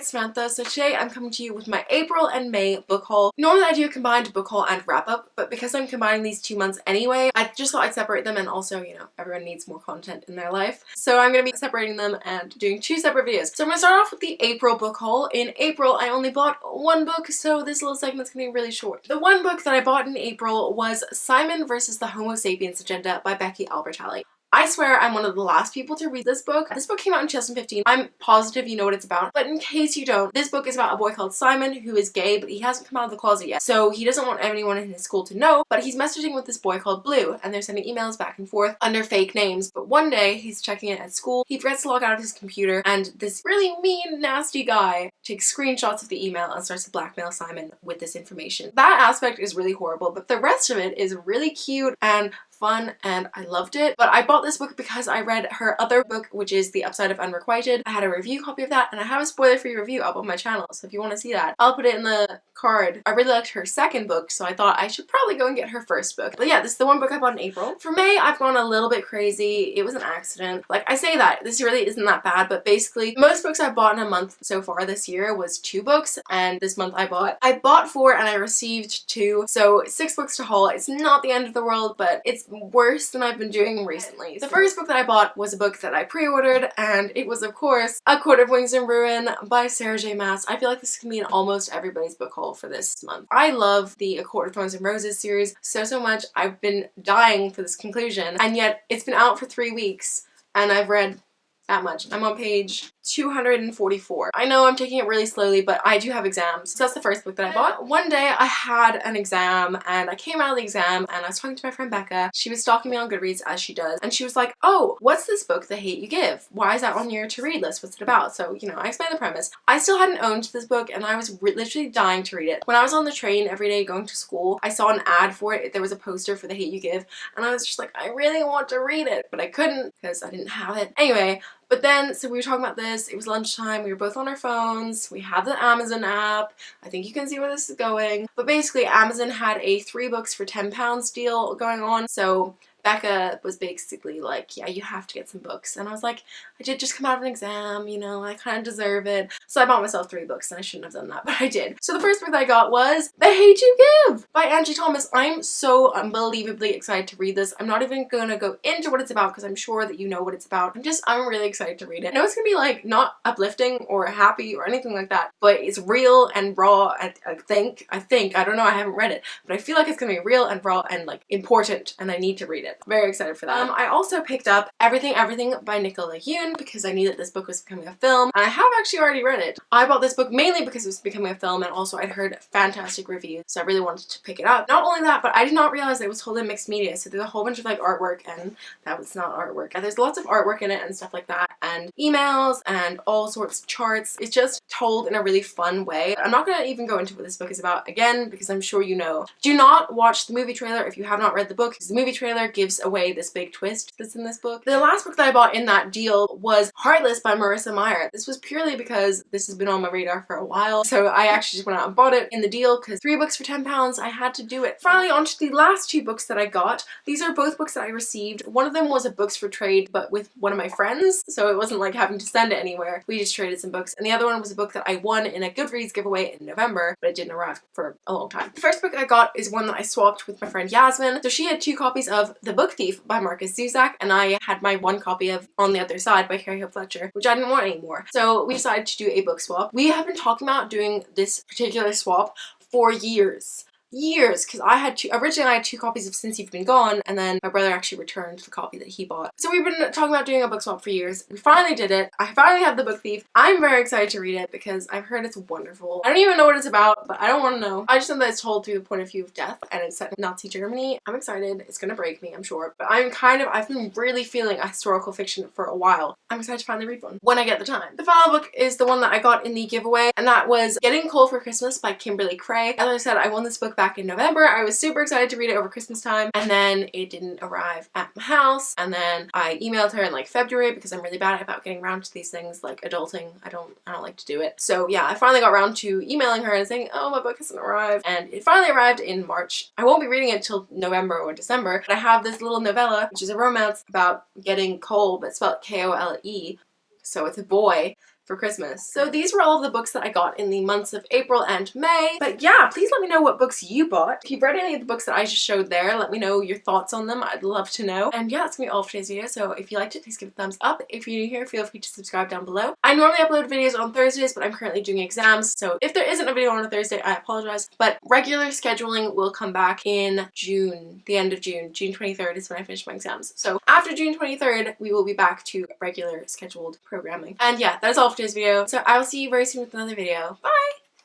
it's Samantha. So today I'm coming to you with my April and May book haul. Normally I do a combined book haul and wrap up, but because I'm combining these 2 months anyway, I just thought I'd separate them, and also, you know, everyone needs more content in their life. So I'm going to be separating them and doing 2 separate videos. So I'm going to start off with the April book haul. In April I only bought 1 book, so this little segment's going to be really short. The 1 book that I bought in April was Simon vs. the Homo Sapiens Agenda by Becky Albertalli. I swear I'm one of the last people to read this book. This book came out in 2015. I'm positive you know what it's about, but in case you don't, this book is about a boy called Simon who is gay, but he hasn't come out of the closet yet. So he doesn't want anyone in his school to know, but he's messaging with this boy called Blue, and they're sending emails back and forth under fake names. But one day he's checking it at school, he forgets to log out of his computer, and this really mean, nasty guy takes screenshots of the email and starts to blackmail Simon with this information. That aspect is really horrible, but the rest of it is really cute and fun, and I loved it. But I bought this book because I read her other book, which is The Upside of Unrequited. I had a review copy of that, and I have a spoiler-free review up on my channel, so if you want to see that, I'll put it in the card. I really liked her second book, so I thought I should probably go and get her first book. But yeah, this is the 1 book I bought in April. For May, I've gone a little bit crazy. It was an accident. Like, I say that, this really isn't that bad, but basically, most books I've bought in a month so far this year was 2 books, and this month I bought 4 and I received 2, so 6 books to haul. It's not the end of the world, but it's worse than I've been doing recently. The first book that I bought was a book that I pre-ordered, and it was, of course, A Court of Wings and Ruin by Sarah J Maas. I feel like this can be in almost everybody's book haul for this month. I love the A Court of Thorns and Roses series so much. I've been dying for this conclusion, and yet it's been out for 3 weeks and I've read that much. I'm on page 244. I know I'm taking it really slowly, but I do have exams. So that's the first book that I bought. One day I had an exam, and I came out of the exam and I was talking to my friend Becca. She was stalking me on Goodreads, as she does, and she was like, "Oh, what's this book, The Hate You Give? Why is that on your to-read list? What's it about?" So, you know, I explained the premise. I still hadn't owned this book, and I was literally dying to read it. When I was on the train every day going to school, I saw an ad for it. There was a poster for The Hate You Give, and I was just like, I really want to read it, but I couldn't because I didn't have it. Anyway, but then, so we were talking about this, it was lunchtime, we were both on our phones, we have the Amazon app, I think you can see where this is going, but basically Amazon had a 3 books for £10 deal going on, so Becca was basically like, yeah, you have to get some books. And I was like, I did just come out of an exam, you know, I kind of deserve it. So I bought myself 3 books, and I shouldn't have done that, but I did. So the first book that I got was The Hate You Give by Angie Thomas. I'm so unbelievably excited to read this. I'm not even gonna go into what it's about because I'm sure that you know what it's about. I'm really excited to read it. I know it's gonna be like not uplifting or happy or anything like that, but it's real and raw. I think, I don't know, I haven't read it, but I feel like it's gonna be real and raw and like important, and I need to read it. Very excited for that. I also picked up Everything by Nicola Yoon because I knew that this book was becoming a film, and I have actually already read it. I bought this book mainly because it was becoming a film, and also I'd heard fantastic reviews, so I really wanted to pick it up. Not only that, but I did not realize that it was told in mixed media, so there's a whole bunch of like artwork, and that was not artwork. And there's lots of artwork in it and stuff like that, and emails and all sorts of charts. It's just told in a really fun way. I'm not gonna even go into what this book is about again because I'm sure you know. Do not watch the movie trailer if you have not read the book, because the movie trailer gives away this big twist that's in this book. The last book that I bought in that deal was Heartless by Marissa Meyer. This was purely because this has been on my radar for a while, so I actually just went out and bought it in the deal because 3 books for £10, I had to do it. Finally, on to the last 2 books that I got. These are both books that I received. One of them was a books for trade, but with one of my friends, so it wasn't like having to send it anywhere. We just traded some books. And the other one was a book that I won in a Goodreads giveaway in November, but it didn't arrive for a long time. The first book I got is one that I swapped with my friend Yasmin. So she had 2 copies of The Book Thief by Marcus Zuzak, and I had my 1 copy of On the Other Side by Carrie Hope Fletcher, which I didn't want anymore. So we decided to do a book swap. We have been talking about doing this particular swap for years, because originally I had 2 copies of Since You've Been Gone, and then my brother actually returned the copy that he bought. So we've been talking about doing a book swap for years. We finally did it. I finally have The Book Thief. I'm very excited to read it because I've heard it's wonderful. I don't even know what it's about, but I don't want to know. I just know that it's told through the point of view of death, and it's set in Nazi Germany. I'm excited. It's gonna break me, I'm sure, but I've been really feeling a historical fiction for a while. I'm excited to finally read one when I get the time. The final book is the one that I got in the giveaway, and that was Getting Coal for Christmas by Kimberly Cray. As I said, I won this book back in November. I was super excited to read it over Christmas time, and then it didn't arrive at my house, and then I emailed her in like February because I'm really bad about getting around to these things, like adulting. I don't like to do it. So yeah, I finally got around to emailing her and saying, oh, my book hasn't arrived, and it finally arrived in March. I won't be reading it till November or December, but I have this little novella, which is a romance about getting coal, but spelled K-O-L-E, so it's a boy for Christmas. So these were all of the books that I got in the months of April and May. But yeah, please let me know what books you bought. If you've read any of the books that I just showed there, let me know your thoughts on them. I'd love to know. And yeah, that's gonna be all for today's video. So if you liked it, please give it a thumbs up. If you're new here, feel free to subscribe down below. I normally upload videos on Thursdays, but I'm currently doing exams. So if there isn't a video on a Thursday, I apologize. But regular scheduling will come back in June, the end of June. June 23rd is when I finish my exams. So after June 23rd, we will be back to regular scheduled programming. And yeah, that is all for today's video. So I will see you very soon with another video. Bye!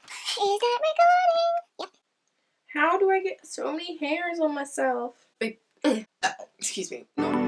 Is that recording? Yep. How do I get so many hairs on myself? Excuse me. No.